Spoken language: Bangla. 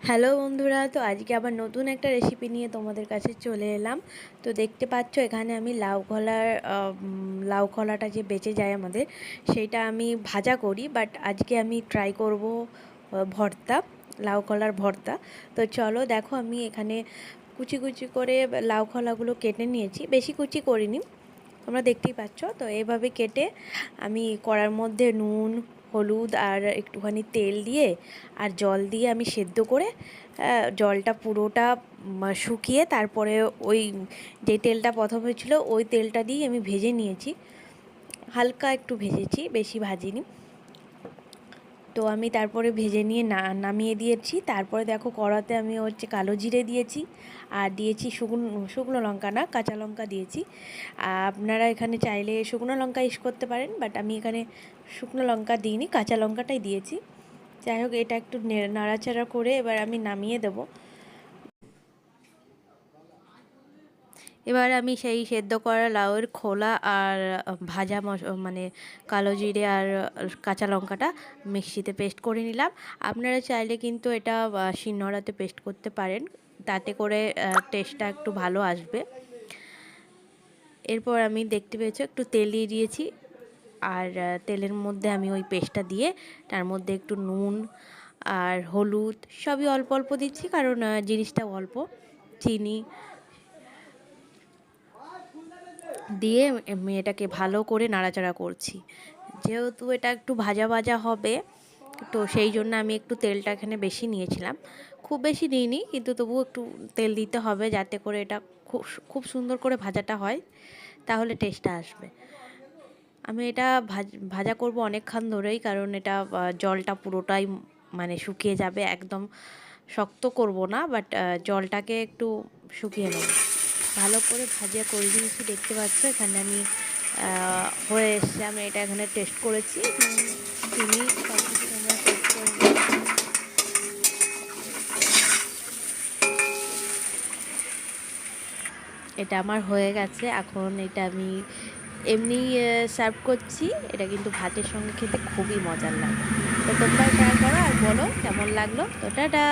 হ্যালো বন্ধুরা, তো আজকে আবার নতুন একটা রেসিপি নিয়ে তোমাদের কাছে চলে এলাম। তো দেখতে পাচ্ছ এখানে আমি লাউ খোলাটা যে বেঁচে যায় আমাদের, সেইটা আমি ভাজা করি, বাট আজকে আমি ট্রাই করব ভর্তা, লাউ খোলার ভর্তা। তো চলো দেখো, আমি এখানে কুচি কুচি করে লাউ খোলাগুলো কেটে নিয়েছি, বেশি কুচি করিনি, তোমরা দেখতেই পাচ্ছ। তো এইভাবে কেটে আমি কড়ার মধ্যে নুন, হলুদ আর একটুখানি তেল দিয়ে আর জল দিয়ে আমি সেদ্ধ করে জলটা পুরোটা শুকিয়ে তারপরে ওই যে তেলটা প্রথমে ছিল ওই তেলটা দিয়ে আমি ভেজে নিয়েছি, হালকা একটু ভেজেছি, বেশি ভাজিনি। তো আমি তারপরে ভেজে নিয়ে নামিয়ে দিয়েছি। তারপরে দেখো কড়াতে আমি কালো জিরে দিয়েছি আর দিয়েছি শুকনো লঙ্কা না, কাঁচা লঙ্কা দিয়েছি। আপনারা এখানে চাইলে শুকনো লঙ্কা ইউজ করতে পারেন, বাট আমি এখানে শুকনো লঙ্কা দিইনি, কাঁচা লঙ্কাটাই দিয়েছি। যাই হোক, এটা একটু নাড়াচাড়া করে এবার আমি নামিয়ে দেবো। এবার আমি সেই সেদ্ধ করা লাউয়ের খোলা আর ভাজা মানে কালো জিরে আর কাঁচা লঙ্কাটা মিক্সিতে পেস্ট করে নিলাম। আপনারা চাইলে কিন্তু এটা শিলনোড়াতে পেস্ট করতে পারেন, তাতে করে টেস্টটা একটু ভালো আসবে। এরপর আমি দেখতে পেয়েছি একটু তেল দিয়ে দিয়েছি, আর তেলের মধ্যে আমি ওই পেস্টটা দিয়ে তার মধ্যে একটু নুন আর হলুদ সবই অল্প অল্প দিচ্ছি, কারণ জিনিসটা অল্প, চিনি দিয়ে আমি এটাকে ভালো করে নাড়াচাড়া করছি। যেহেতু এটা একটু ভাজা ভাজা হবে, তো সেই জন্য আমি একটু তেলটা এখানে বেশি নিয়েছিলাম, খুব বেশি নিইনি, কিন্তু তবুও একটু তেল দিতে হবে যাতে করে এটা খুব খুব সুন্দর করে ভাজাটা হয়, তাহলে টেস্টটা আসবে। আমি এটা ভাজা করব অনেকক্ষণ ধরেই, কারণ এটা জলটা পুরোটাই মানে শুকিয়ে যাবে, একদম শক্ত করব না, বাট জলটাকে একটু শুকিয়ে নেব। ভালো করে ভাজা করে দিয়েছি, দেখতে পাচ্ছ এখানে আমি হয়ে এসছে। আমি এটা এখানে টেস্ট করেছি, চিনি সব কিছু তোমরা টেস্ট করে নিও। এটা আমার হয়ে গেছে, এখন এটা আমি এমনি সার্ভ করছি। এটা কিন্তু ভাতের সঙ্গে খেতে খুবই মজার লাগে। তো তোমরা ট্রাই করো আর বলো কেমন লাগলো। তো টাটা।